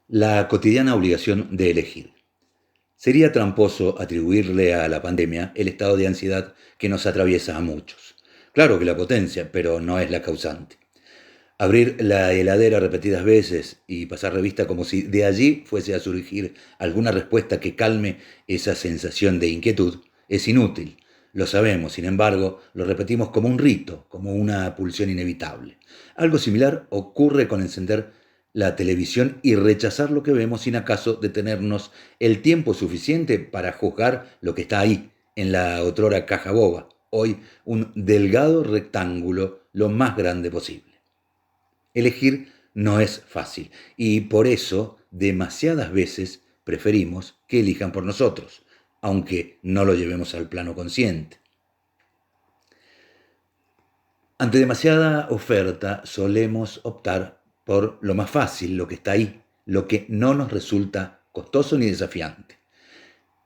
La cotidiana obligación de elegir. Sería tramposo atribuirle a la pandemia el estado de ansiedad que nos atraviesa a muchos. Claro que la potencia, pero no es la causante. Abrir la heladera repetidas veces y pasar revista como si de allí fuese a surgir alguna respuesta que calme esa sensación de inquietud es inútil. Lo sabemos, sin embargo, lo repetimos como un rito, como una pulsión inevitable. Algo similar ocurre con encender la televisión y rechazar lo que vemos sin acaso detenernos el tiempo suficiente para juzgar lo que está ahí, en la otrora caja boba, hoy un delgado rectángulo lo más grande posible. Elegir no es fácil y por eso demasiadas veces preferimos que elijan por nosotros, aunque no lo llevemos al plano consciente. Ante demasiada oferta solemos optar por lo más fácil, lo que está ahí, lo que no nos resulta costoso ni desafiante.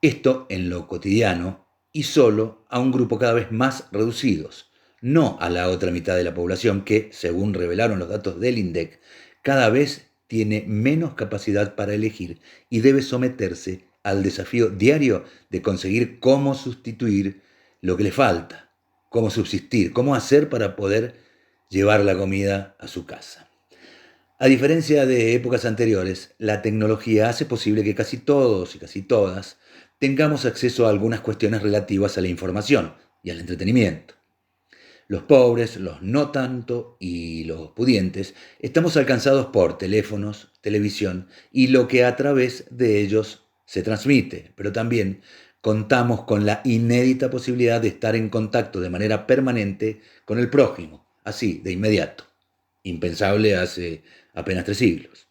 Esto en lo cotidiano y solo a un grupo cada vez más reducidos, no a la otra mitad de la población que, según revelaron los datos del INDEC, cada vez tiene menos capacidad para elegir y debe someterse al desafío diario de conseguir cómo sustituir lo que le falta, cómo subsistir, cómo hacer para poder llevar la comida a su casa. A diferencia de épocas anteriores, la tecnología hace posible que casi todos y casi todas tengamos acceso a algunas cuestiones relativas a la información y al entretenimiento. Los pobres, los no tanto y los pudientes estamos alcanzados por teléfonos, televisión y lo que a través de ellos se transmite, pero también contamos con la inédita posibilidad de estar en contacto de manera permanente con el prójimo, así, de inmediato, impensable hace apenas 3 siglos.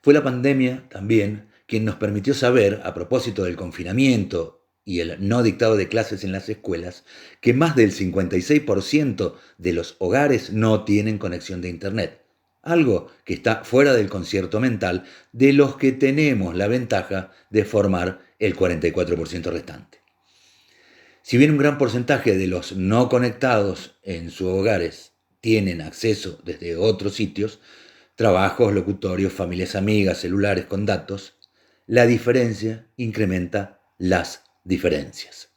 Fue la pandemia también quien nos permitió saber, a propósito del confinamiento y el no dictado de clases en las escuelas, que más del 56% de los hogares no tienen conexión de Internet, algo que está fuera del concierto mental de los que tenemos la ventaja de formar el 44% restante. Si bien un gran porcentaje de los no conectados en sus hogares tienen acceso desde otros sitios, trabajos, locutorios, familias amigas, celulares con datos, la diferencia incrementa las diferencias.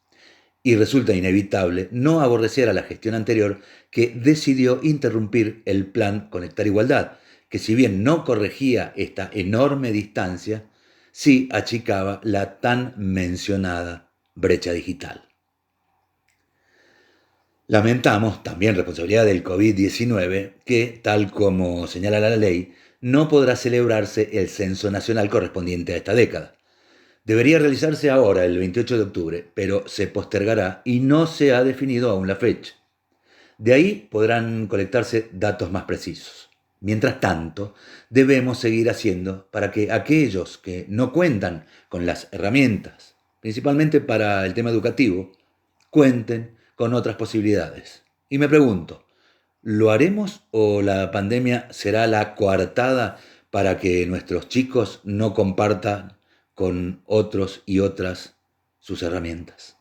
Y resulta inevitable no aborrecer a la gestión anterior que decidió interrumpir el plan Conectar Igualdad, que si bien no corregía esta enorme distancia, sí achicaba la tan mencionada brecha digital. Lamentamos, también responsabilidad del COVID-19, que, tal como señala la ley, no podrá celebrarse el censo nacional correspondiente a esta década. Debería realizarse ahora, el 28 de octubre, pero se postergará y no se ha definido aún la fecha. De ahí podrán colectarse datos más precisos. Mientras tanto, debemos seguir haciendo para que aquellos que no cuentan con las herramientas, principalmente para el tema educativo, cuenten con otras posibilidades. Y me pregunto, ¿lo haremos o la pandemia será la coartada para que nuestros chicos no compartan con otros y otras sus herramientas?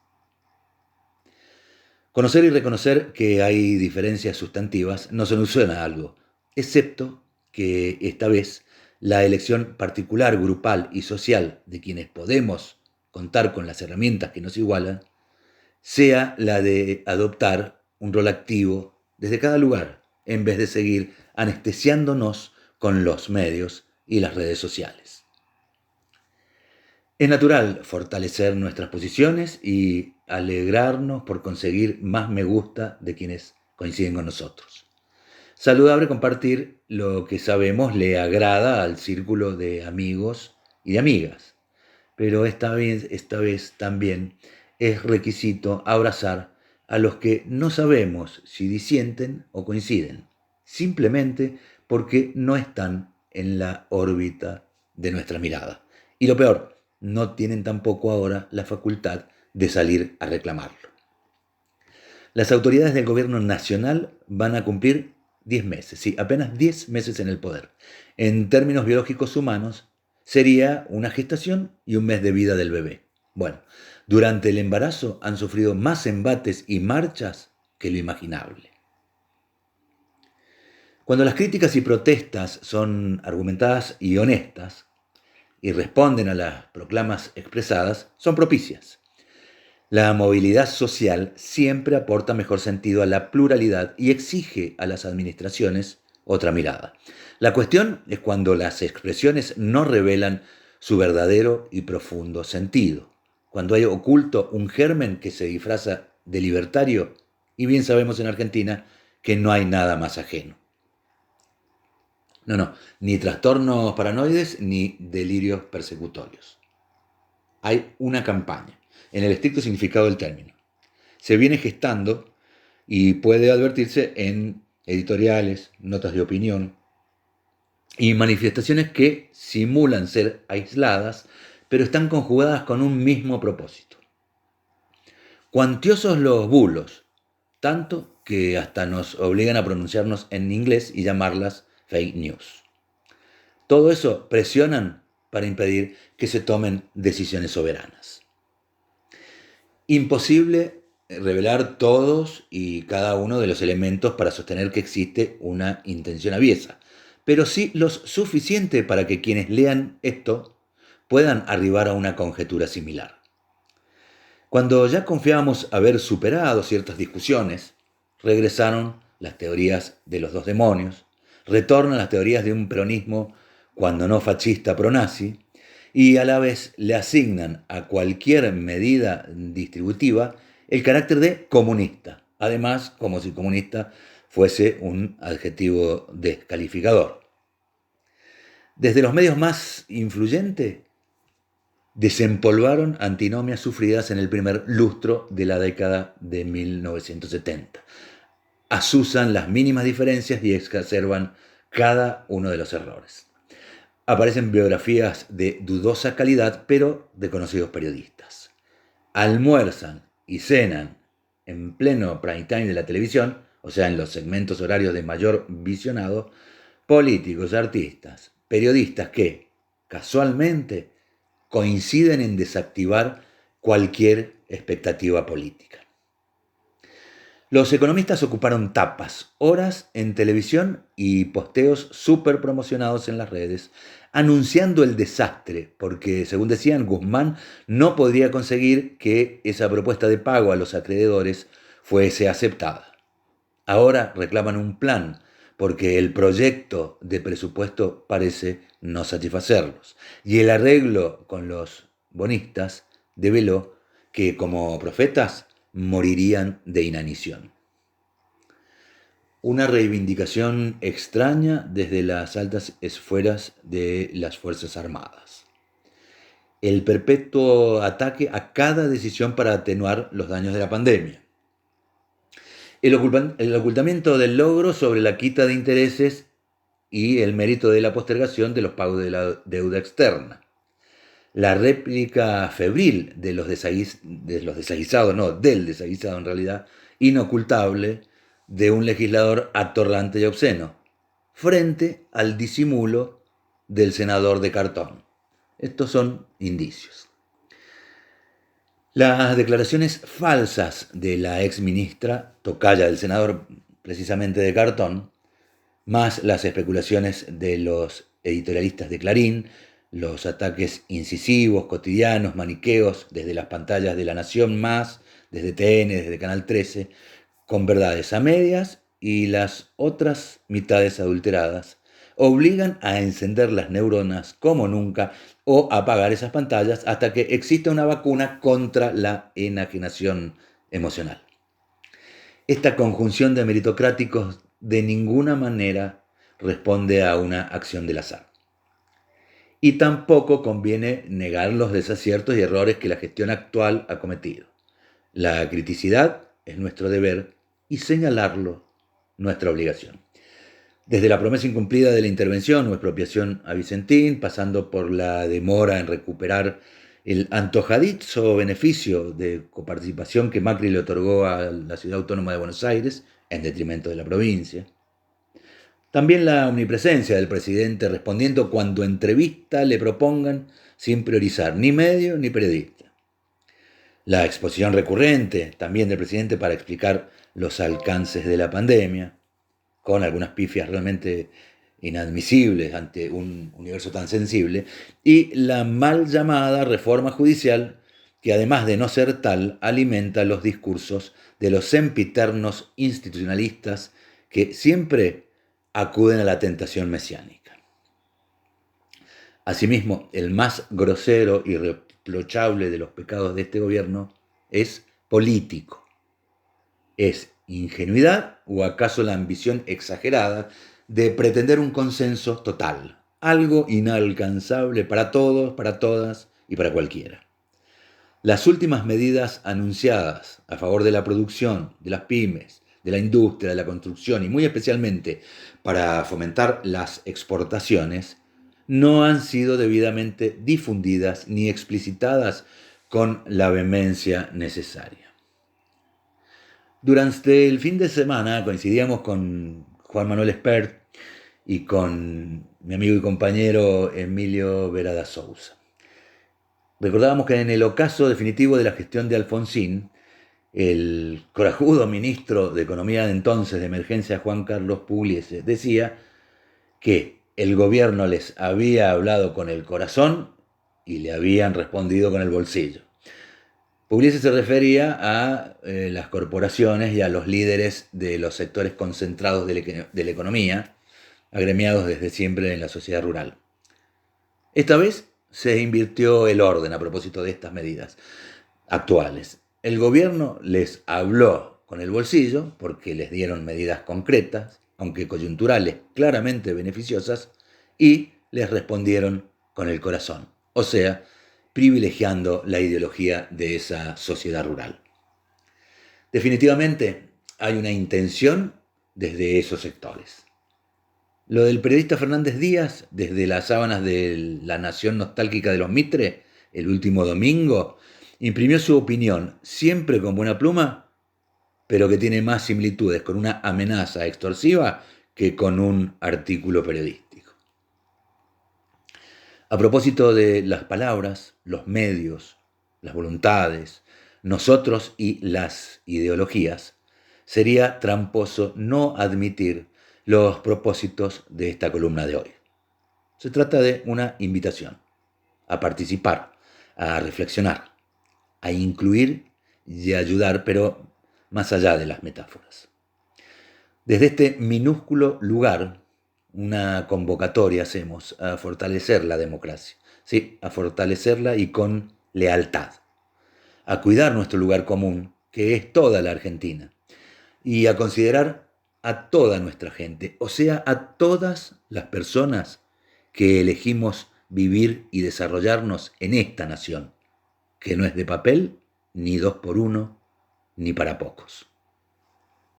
Conocer y reconocer que hay diferencias sustantivas no soluciona algo, excepto que esta vez la elección particular, grupal y social de quienes podemos contar con las herramientas que nos igualan sea la de adoptar un rol activo desde cada lugar, en vez de seguir anestesiándonos con los medios y las redes sociales. Es natural fortalecer nuestras posiciones y alegrarnos por conseguir más me gusta de quienes coinciden con nosotros. Saludable compartir lo que sabemos le agrada al círculo de amigos y de amigas, pero esta vez también es requisito abrazar a los que no sabemos si disienten o coinciden, simplemente porque no están en la órbita de nuestra mirada. Y lo peor, no tienen tampoco ahora la facultad de salir a reclamarlo. Las autoridades del gobierno nacional van a cumplir 10 meses, sí, apenas 10 meses en el poder. En términos biológicos humanos, sería una gestación y un mes de vida del bebé. Bueno, durante el embarazo han sufrido más embates y marchas que lo imaginable. Cuando las críticas y protestas son argumentadas y honestas y responden a las proclamas expresadas, son propicias. La movilidad social siempre aporta mejor sentido a la pluralidad y exige a las administraciones otra mirada. La cuestión es cuando las expresiones no revelan su verdadero y profundo sentido, cuando hay oculto un germen que se disfraza de libertario, y bien sabemos en Argentina que no hay nada más ajeno. No, ni trastornos paranoides ni delirios persecutorios. Hay una campaña, en el estricto significado del término. Se viene gestando y puede advertirse en editoriales, notas de opinión y manifestaciones que simulan ser aisladas, pero están conjugadas con un mismo propósito. Cuantiosos los bulos, tanto que hasta nos obligan a pronunciarnos en inglés y llamarlas fake news. Todo eso presionan para impedir que se tomen decisiones soberanas. Imposible revelar todos y cada uno de los elementos para sostener que existe una intención aviesa, pero sí los suficiente para que quienes lean esto puedan arribar a una conjetura similar. Cuando ya confiábamos haber superado ciertas discusiones, regresaron las teorías de los dos demonios, retornan las teorías de un peronismo, cuando no fascista, pronazi, y a la vez le asignan a cualquier medida distributiva el carácter de comunista, además como si comunista fuese un adjetivo descalificador. Desde los medios más influyentes desempolvaron antinomias sufridas en el primer lustro de la década de 1970. Asusan las mínimas diferencias y exacerban cada uno de los errores. Aparecen biografías de dudosa calidad, pero de conocidos periodistas. Almuerzan y cenan en pleno prime time de la televisión, o sea, en los segmentos horarios de mayor visionado, políticos, artistas, periodistas que, casualmente, coinciden en desactivar cualquier expectativa política. Los economistas ocuparon tapas, horas en televisión y posteos súper promocionados en las redes, anunciando el desastre, porque, según decían, Guzmán no podría conseguir que esa propuesta de pago a los acreedores fuese aceptada. Ahora reclaman un plan, porque el proyecto de presupuesto parece no satisfacerlos. Y el arreglo con los bonistas develó que, como profetas, morirían de inanición. Una reivindicación extraña desde las altas esferas de las Fuerzas Armadas. El perpetuo ataque a cada decisión para atenuar los daños de la pandemia. El ocultamiento del logro sobre la quita de intereses y el mérito de la postergación de los pagos de la deuda externa. La réplica febril de los desaguisados, no, del desaguisado en realidad, inocultable de un legislador atorrante y obsceno, frente al disimulo del senador de cartón. Estos son indicios. Las declaraciones falsas de la exministra, tocaya del senador precisamente de cartón, más las especulaciones de los editorialistas de Clarín, los ataques incisivos, cotidianos, maniqueos, desde las pantallas de La Nación Más, desde TN, desde Canal 13, con verdades a medias y las otras mitades adulteradas, obligan a encender las neuronas como nunca o a apagar esas pantallas hasta que exista una vacuna contra la enajenación emocional. Esta conjunción de meritocráticos de ninguna manera responde a una acción del azar. Y tampoco conviene negar los desaciertos y errores que la gestión actual ha cometido. La criticidad es nuestro deber y señalarlo nuestra obligación. Desde la promesa incumplida de la intervención o expropiación a Vicentín, pasando por la demora en recuperar el antojadizo beneficio de coparticipación que Macri le otorgó a la Ciudad Autónoma de Buenos Aires, en detrimento de la provincia. También la omnipresencia del presidente respondiendo cuando entrevista le propongan sin priorizar ni medio ni periodista. La exposición recurrente también del presidente para explicar los alcances de la pandemia, con algunas pifias realmente inadmisibles ante un universo tan sensible, y la mal llamada reforma judicial, que además de no ser tal, alimenta los discursos de los sempiternos institucionalistas que siempre acuden a la tentación mesiánica. Asimismo, el más grosero y reprochable de los pecados de este gobierno es político. ¿Es ingenuidad o acaso la ambición exagerada de pretender un consenso total? Algo inalcanzable para todos, para todas y para cualquiera. Las últimas medidas anunciadas a favor de la producción, de las pymes, de la industria, de la construcción y muy especialmente para fomentar las exportaciones, no han sido debidamente difundidas ni explicitadas con la vehemencia necesaria. Durante el fin de semana coincidíamos con Juan Manuel Espert y con mi amigo y compañero Emilio Verada Sousa. Recordábamos que en el ocaso definitivo de la gestión de Alfonsín, el corajudo ministro de Economía de entonces de emergencia, Juan Carlos Pugliese, decía que el gobierno les había hablado con el corazón y le habían respondido con el bolsillo. Pugliese se refería a las corporaciones y a los líderes de los sectores concentrados de la economía, agremiados desde siempre en la sociedad rural. Esta vez se invirtió el orden a propósito de estas medidas actuales. El gobierno les habló con el bolsillo porque les dieron medidas concretas, aunque coyunturales, claramente beneficiosas, y les respondieron con el corazón, o sea, privilegiando la ideología de esa sociedad rural. Definitivamente hay una intención desde esos sectores. Lo del periodista Fernández Díaz, desde las sábanas de La Nación Nostálgica de los Mitre, el último domingo, imprimió su opinión, siempre con buena pluma, pero que tiene más similitudes con una amenaza extorsiva que con un artículo periodístico. A propósito de las palabras, los medios, las voluntades, nosotros y las ideologías, sería tramposo no admitir los propósitos de esta columna de hoy. Se trata de una invitación a participar, a reflexionar, a incluir y a ayudar, pero más allá de las metáforas. Desde este minúsculo lugar, una convocatoria hacemos a fortalecer la democracia, sí, a fortalecerla y con lealtad, a cuidar nuestro lugar común, que es toda la Argentina, y a considerar a toda nuestra gente, o sea, a todas las personas que elegimos vivir y desarrollarnos en esta nación, que no es de papel, ni 2 por 1, ni para pocos.